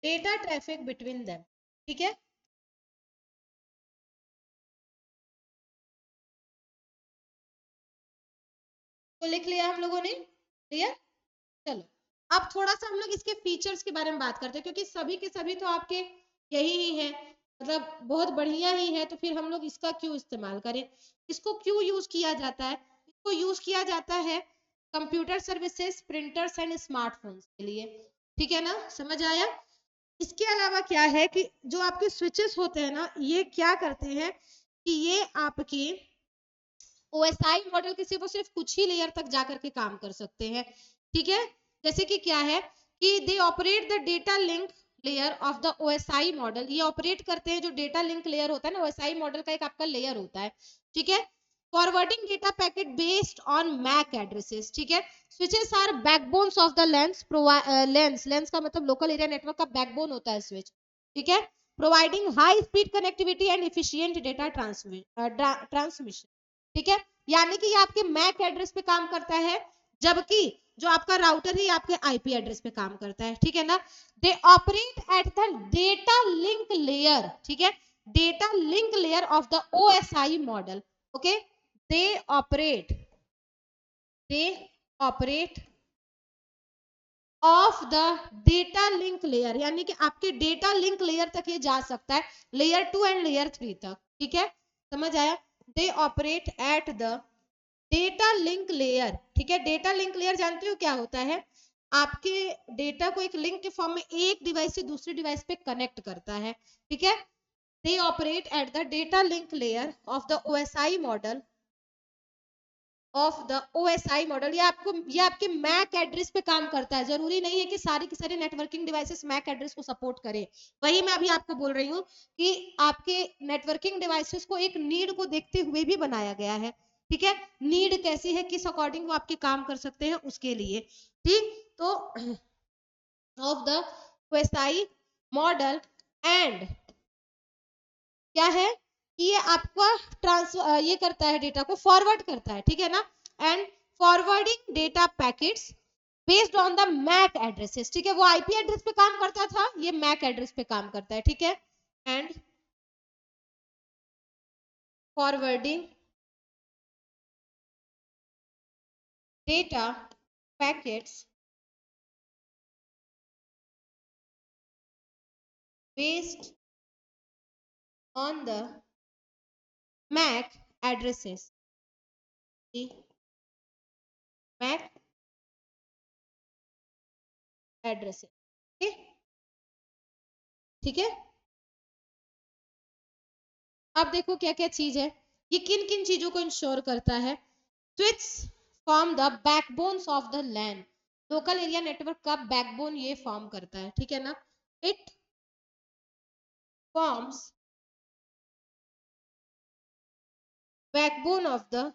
data traffic between them. ठीक है, तो लिख लिया हम लोगों ने, क्लियर। चलो अब थोड़ा सा हम लोग इसके फीचर्स के बारे में बात करते हैं, क्योंकि सभी के सभी तो आपके यही ही है, मतलब बहुत बढ़िया ही है, तो फिर हम लोग इसका क्यों इस्तेमाल करें, इसको क्यों यूज किया जाता है। इसको यूज किया जाता है computer services, printers and smartphones के लिए। ठीक है ना, समझ आया। इसके अलावा क्या है कि जो आपके स्विचेस होते हैं ना, ये क्या करते हैं कि ये आपकी ओएसआई मॉडल के सिर्फ कुछ ही लेयर तक जाकर के काम कर सकते हैं। ठीक है, जैसे कि क्या है कि they operate the data link layer of the OSI model. ये ऑपरेट करते हैं, जो डेटा लिंक लेयर होता है ना, ओएसआई मॉडल का एक आपका लेयर होता है। ठीक है, forwarding data packet based on MAC addresses. ठीक है, switches are backbones of the LANs LANs LANs का मतलब लोकल एरिया नेटवर्क का बैकबोन होता है स्विच। ठीक है, providing high speed connectivity and efficient data transmission. ठीक है, यानी कि ये आपके मैक एड्रेस पे काम करता है, जबकि जो आपका राउटर है आपके आईपी एड्रेस पे काम करता है। ठीक है ना, they operate at the data link layer. ठीक है, data link layer of the OSI model. Okay, they operate they operate of the data link layer, यानी कि आपके डेटा लिंक लेयर तक ये जा सकता है, लेयर 2 एंड लेयर 3 तक। ठीक है, समझ आया। They operate at the data link layer. ठीक है, डेटा लिंक लेयर जानते हो क्या होता है, आपके डेटा को एक लिंक के फॉर्म में एक डिवाइस से दूसरे डिवाइस पे कनेक्ट करता है। ठीक है, they operate at the data link layer of the OSI model of the OSI model. ये आपके मैक एड्रेस पे काम करता है। जरूरी नहीं है कि सारी की सारी नेटवर्किंग डिवाइसेस मैक एड्रेस को सपोर्ट करें। वही मैं अभी आपको बोल रही हूँ कि आपके नेटवर्किंग डिवाइसेस को एक नीड को देखते हुए भी बनाया गया है। ठीक है, नीड कैसी है, किस अकॉर्डिंग वो आपके काम कर सकते हैं, उसके लिए। ठीक, तो of the OSI model and क्या है कि ये आपका ये करता है, डेटा को फॉरवर्ड करता है। ठीक है ना, and forwarding data packets based on the MAC addresses. ठीक है, वो आईपी एड्रेस पे काम करता था, ये मैक एड्रेस पे काम करता है। ठीक है, and forwarding data packets based on the MAC addresses. MAC addresses. ठीक है, अब देखो क्या क्या चीज है, ये किन किन चीजों को इंश्योर करता है। Switch form the backbones of the LAN. Local area network का बैकबोन ये फॉर्म करता है। ठीक है ना, it forms backbone of the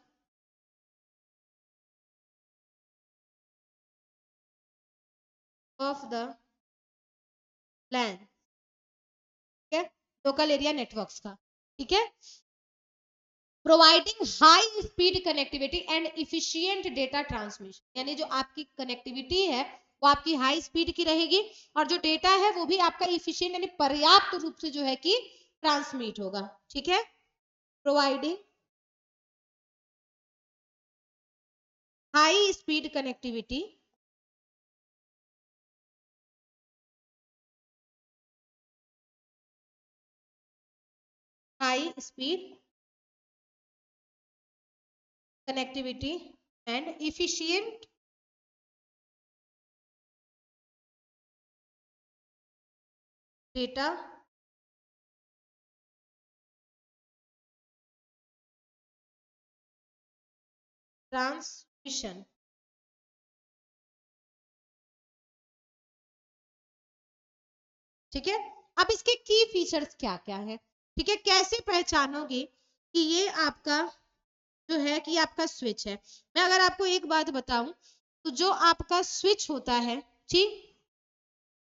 LAN. ठीक है, लोकल एरिया नेटवर्क्स का। ठीक है, providing high speed connectivity and efficient data transmission, यानी जो आपकी कनेक्टिविटी है वो आपकी हाई स्पीड की रहेगी, और जो डेटा है वो भी आपका इफिशियंट यानी पर्याप्त रूप से जो है कि ट्रांसमिट होगा। ठीक है, providing high speed connectivity, high speed connectivity and efficient data transmission। ठीक है, अब इसके की फीचर्स क्या क्या है, ठीक है, कैसे पहचानोगे कि ये आपका जो है कि आपका स्विच है। मैं अगर आपको एक बात बताऊं तो जो आपका स्विच होता है, ठीक,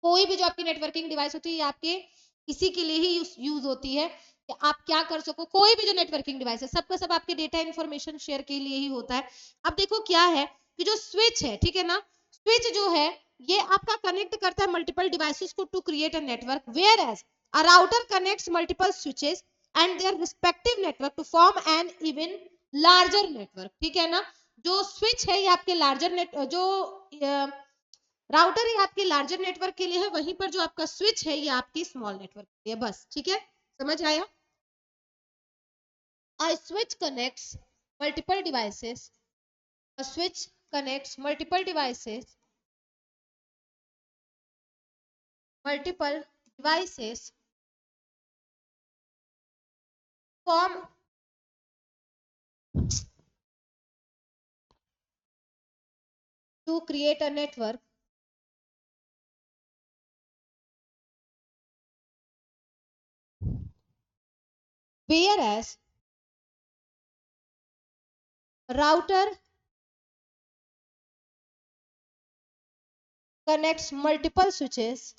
कोई भी जो आपकी नेटवर्किंग डिवाइस होती है आपके इसी के लिए ही यूज होती है कि आप क्या कर सको। कोई भी जो नेटवर्किंग डिवाइस है सबका सब आपके डेटा इंफॉर्मेशन शेयर के लिए ही होता है। अब देखो क्या है कि जो स्विच है, ठीक है ना, स्विच जो है ये आपका कनेक्ट करता है मल्टीपल डिवाइसेस को to create a network, whereas a router connects multiple switches and their respective network to form an even larger network. ठीक है ना, जो स्विच है ये आपके लार्जर नेट जो राउटर ये आपके लार्जर नेटवर्क के लिए है, वहीं पर जो आपका स्विच है ये आपकी स्मॉल नेटवर्क के लिए। बस ठीक है, समझ आया। A switch connects multiple devices. A switch connects multiple devices. Multiple devices form to create a network. Whereas router connects multiple switches.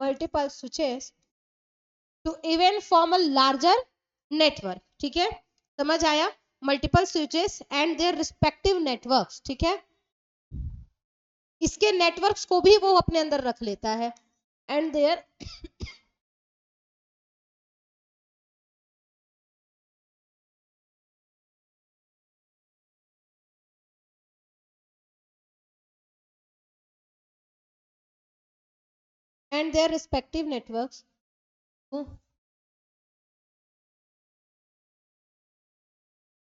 Multiple switches to even form a larger network। ठीक है, समझ आया। Multiple switches and their respective networks. ठीक है, इसके networks को भी वो अपने अंदर रख लेता है and their and their respective networks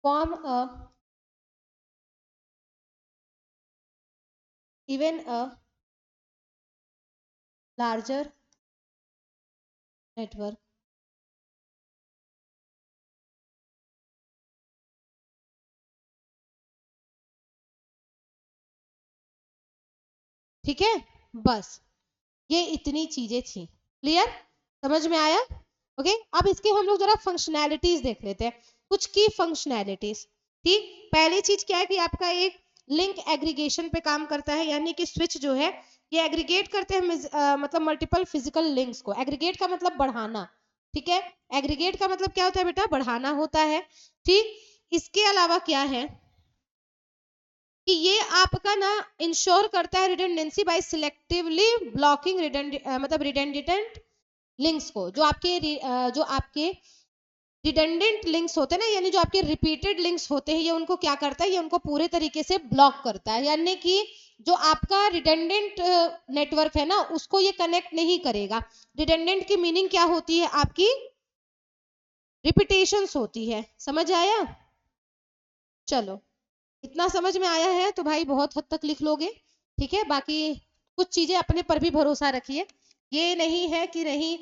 form a even a larger network। ठीक है, बस ये इतनी चीजें थी। क्लियर, समझ में आया। ओके, अब इसके हम लोग जरा फंक्शनैलिटीज देख लेते हैं, कुछ की फंक्शनैलिटीज। ठीक, पहली चीज क्या है कि आपका एक लिंक एग्रीगेशन पे काम करता है, यानी कि स्विच जो है ये एग्रीगेट करते हैं मतलब मल्टीपल फिजिकल लिंक्स को। एग्रीगेट का मतलब बढ़ाना। ठीक है, एग्रीगेट का मतलब क्या होता है बेटा, बढ़ाना होता है। ठीक, इसके अलावा क्या है कि ये आपका ना इंश्योर करता है रिडंडेंसी बाय सिलेक्टिवली ब्लॉकिंग मतलब रिडंडेंट लिंक्स को। जो आपके रिडंडेंट लिंक्स होते हैं ना, यानी जो आपके रिपीटेड लिंक्स होते हैं, ये उनको क्या करता है, ये उनको पूरे तरीके से ब्लॉक करता है। यानी कि जो आपका रिडंडेंट नेटवर्क है ना उसको ये कनेक्ट नहीं करेगा। रिडंडेंट की मीनिंग क्या होती है आपकी, रिपीटेशंस होती है। समझ आया, चलो इतना समझ में आया है तो भाई बहुत हद तक लिख लोगे। ठीक है, बाकी कुछ चीजें अपने पर भी भरोसा रखिए। ये नहीं है कि नहीं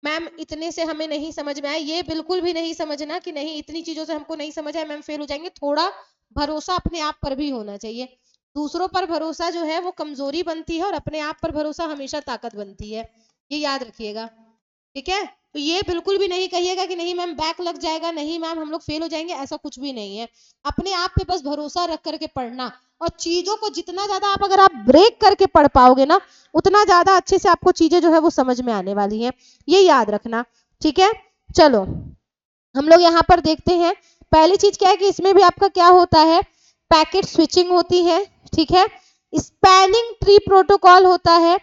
मैम इतने से हमें नहीं समझ में आया, ये बिल्कुल भी नहीं समझना कि नहीं इतनी चीजों से हमको नहीं समझ आया मैम फेल हो जाएंगे। थोड़ा भरोसा अपने आप पर भी होना चाहिए। दूसरों पर भरोसा जो है वो कमजोरी बनती है और अपने आप पर भरोसा हमेशा ताकत बनती है, ये याद रखिएगा। ठीक है, तो ये बिल्कुल भी नहीं कहिएगा कि नहीं मैम बैक लग जाएगा, नहीं मैम हम लोग फेल हो जाएंगे, ऐसा कुछ भी नहीं है। अपने आप पे बस भरोसा रख करके पढ़ना, और चीजों को जितना ज्यादा अगर आप ब्रेक करके पढ़ पाओगे ना उतना ज्यादा अच्छे से आपको चीजें जो है वो समझ में आने वाली हैं, ये याद रखना। ठीक है, चलो हम लोग यहाँ पर देखते हैं। पहली चीज क्या है कि इसमें भी आपका क्या होता है, पैकेट स्विचिंग होती है। ठीक है, स्पैनिंग ट्री प्रोटोकॉल होता है।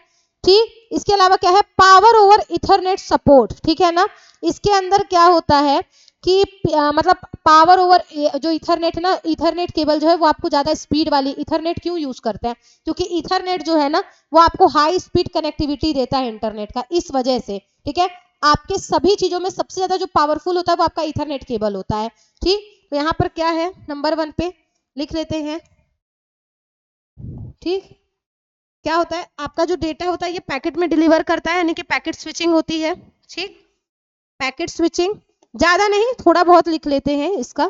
ठीक, इसके अलावा क्या है, पावर ओवर इथरनेट सपोर्ट, ठीक है ना। इसके अंदर क्या होता है कि मतलब पावर ओवर जो इथरनेट है ना, इथरनेट केबल जो है वो आपको ज्यादा स्पीड वाली, इथरनेट क्यों यूज करते हैं, क्योंकि इथरनेट जो है ना वो आपको हाई स्पीड कनेक्टिविटी देता है इंटरनेट का, इस वजह से, ठीक है। आपके सभी चीजों में सबसे ज्यादा जो पावरफुल होता है वो आपका इथरनेट केबल होता है, ठीक। तो यहाँ पर क्या है, नंबर 1 पे लिख लेते हैं, ठीक। क्या होता है, आपका जो डेटा होता है ये पैकेट में डिलीवर करता है, यानी कि पैकेट स्विचिंग होती है, ठीक। पैकेट स्विचिंग, ज्यादा नहीं थोड़ा बहुत लिख लेते हैं इसका,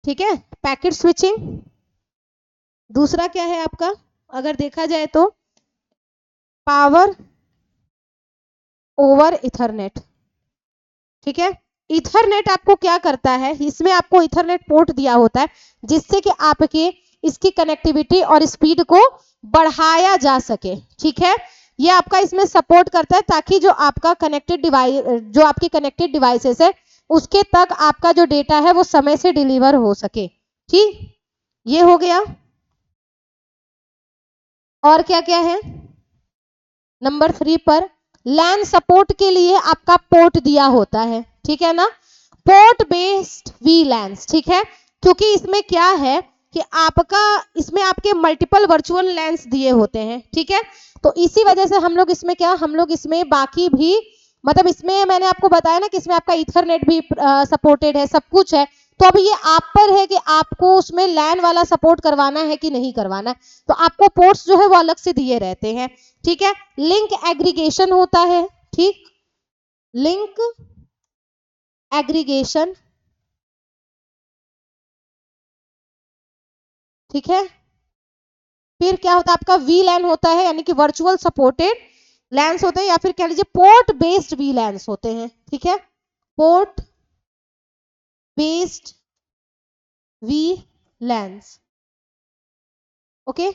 ठीक है। पैकेट स्विचिंग, दूसरा क्या है आपका, अगर देखा जाए तो पावर ओवर इथरनेट, ठीक है। इथरनेट आपको क्या करता है, इसमें आपको इथरनेट पोर्ट दिया होता है जिससे कि आपके इसकी कनेक्टिविटी और स्पीड को बढ़ाया जा सके, ठीक है। ये आपका इसमें सपोर्ट करता है ताकि जो आपका कनेक्टेड डिवाइस, जो आपकी कनेक्टेड डिवाइसेस है उसके तक आपका जो डेटा है वो समय से डिलीवर हो सके, ठीक। ये हो गया। और क्या क्या है, नंबर 3 पर लैन सपोर्ट के लिए आपका पोर्ट दिया होता है, ठीक है ना, पोर्ट बेस्ड वीलैंस, ठीक है। क्योंकि इसमें क्या है कि आपका इसमें आपके मल्टीपल वर्चुअल लैंस दिए होते हैं, ठीक है। तो इसी वजह से हम लोग इसमें क्या, हम लोग इसमें बाकी भी, मतलब इसमें मैंने आपको बताया ना कि इसमें आपका इथरनेट भी सपोर्टेड है, सब कुछ है। तो अब ये आप पर है कि आपको उसमें लैन वाला सपोर्ट करवाना है कि नहीं करवाना है। तो आपको पोर्ट्स जो है वो अलग से दिए रहते हैं, ठीक है। लिंक एग्रीगेशन होता है, ठीक, लिंक एग्रीगेशन, ठीक है। फिर क्या होता है आपका वीलैन होता है, यानी कि वर्चुअल सपोर्टेड लैंस होते हैं, या फिर कह लीजिए पोर्ट बेस्ड वीलैंस होते हैं, ठीक है। Port based वीलैंस, okay.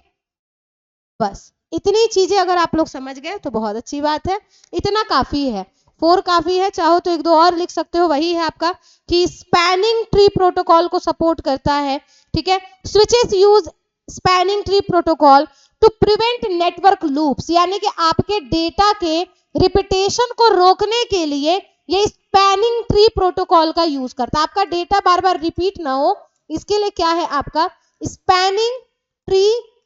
बस इतनी चीजें अगर आप लोग समझ गए तो बहुत अच्छी बात है, इतना काफी है, 4 काफी है, चाहो तो 1-2 और लिख सकते हो। वही है आपका कि स्पैनिंग ट्री प्रोटोकॉल को सपोर्ट करता है, ठीक है। Switches use spanning tree protocol to prevent network loops, यानी कि आपके डेटा के रिपीटेशन को रोकने के लिए ये स्पैनिंग ट्री प्रोटोकॉल का यूज करता है। आपका डेटा बार बार रिपीट ना हो, इसके लिए क्या है आपका स्पैनिंग ट्री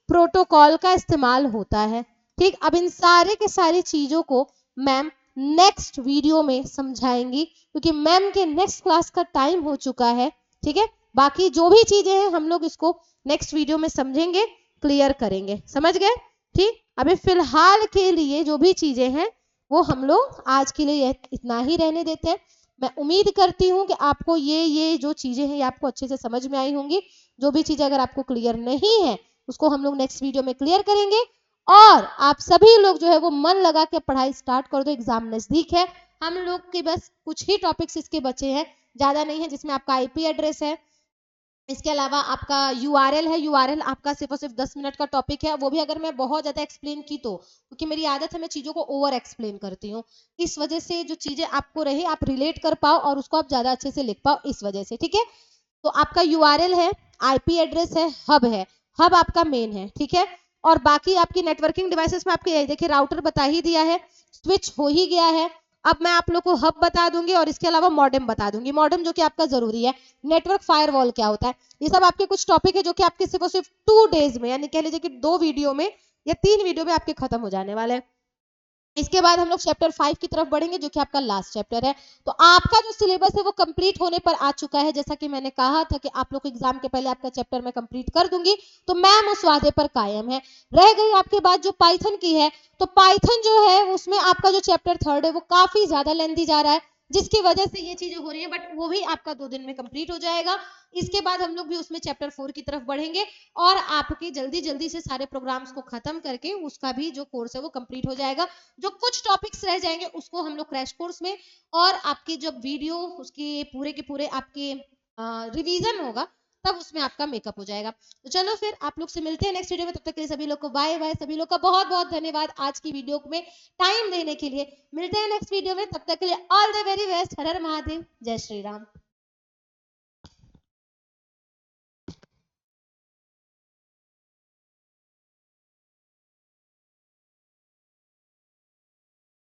प्रोटोकॉल का इस्तेमाल होता है, ठीक। अब इन सारे के सारी चीजों को मैम नेक्स्ट वीडियो में समझाएंगी, क्योंकि मैम के नेक्स्ट क्लास का टाइम हो चुका है, ठीक है। बाकी जो भी चीजें हैं हम लोग इसको नेक्स्ट वीडियो में समझेंगे, क्लियर करेंगे, समझ गए, ठीक। अभी फिलहाल के लिए जो भी चीजें हैं वो हम लोग आज के लिए इतना ही रहने देते हैं। मैं उम्मीद करती हूँ कि आपको ये जो चीजें हैं ये आपको अच्छे से समझ में आई होंगी। जो भी चीजें अगर आपको क्लियर नहीं है उसको हम लोग नेक्स्ट वीडियो में क्लियर करेंगे। और आप सभी लोग जो है वो मन लगा के पढ़ाई स्टार्ट कर दो, एग्जाम नजदीक है। हम लोग के बस कुछ ही टॉपिक्स इसके बचे हैं, ज्यादा नहीं है, जिसमें आपका आईपी एड्रेस है, इसके अलावा आपका यूआरएल है। यूआरएल आपका सिर्फ और सिर्फ 10 मिनट का टॉपिक है, वो भी अगर मैं बहुत ज्यादा एक्सप्लेन की तो, क्योंकि मेरी आदत है मैं चीजों को ओवर एक्सप्लेन करती हूँ, इस वजह से जो चीजें आपको रहे आप रिलेट कर पाओ और उसको आप ज्यादा अच्छे से लिख पाओ, इस वजह से, ठीक है। तो आपका यूआरएल है, आईपी एड्रेस है, हब आपका मेन है, ठीक है। और बाकी आपकी नेटवर्किंग डिवाइसेस में आपके देखिए राउटर बता ही दिया है, स्विच हो ही गया है। अब मैं आप लोग को हब बता दूंगी और इसके अलावा मॉडेम बता दूंगी, मॉडेम जो कि आपका जरूरी है। नेटवर्क फायरवॉल क्या होता है, ये सब आपके कुछ टॉपिक है जो कि आपके सिर्फ और सिर्फ 2 डेज में, यानी कह लीजिए कि 2 वीडियो में या 3 वीडियो में आपके खत्म हो जाने वाले हैं। इसके बाद हम लोग चैप्टर 5 की तरफ बढ़ेंगे जो कि आपका लास्ट चैप्टर है। तो आपका जो सिलेबस है वो कंप्लीट होने पर आ चुका है, जैसा कि मैंने कहा था कि आप लोग को एग्जाम के पहले आपका चैप्टर मैं कंप्लीट कर दूंगी, तो मैम उस वादे पर कायम है। रह गई आपके बाद जो पाइथन की है, तो पाइथन जो है उसमें आपका जो चैप्टर 3 है वो काफी ज्यादा लेंथी जा रहा है, जिसकी वजह से ये चीजें हो रही है, बट वो भी आपका 2 दिन में कंप्लीट हो जाएगा। इसके बाद हम लोग भी उसमें चैप्टर 4 की तरफ बढ़ेंगे और आपके जल्दी जल्दी से सारे प्रोग्राम्स को खत्म करके उसका भी जो कोर्स है वो कंप्लीट हो जाएगा। जो कुछ टॉपिक्स रह जाएंगे उसको हम लोग क्रैश कोर्स में, और आपकी जब वीडियो उसके पूरे के पूरे आपके रिवीजन होगा तब उसमें आपका मेकअप हो जाएगा। तो चलो फिर आप लोग से मिलते हैं नेक्स्ट वीडियो में, तब तक के लिए सभी लोग को बाय बाय। सभी लोग का बहुत बहुत धन्यवाद आज की वीडियो में टाइम देने के लिए। मिलते हैं नेक्स्ट वीडियो में, तब तक के लिए ऑल द वेरी बेस्ट। हर हर महादेव, जय श्री राम।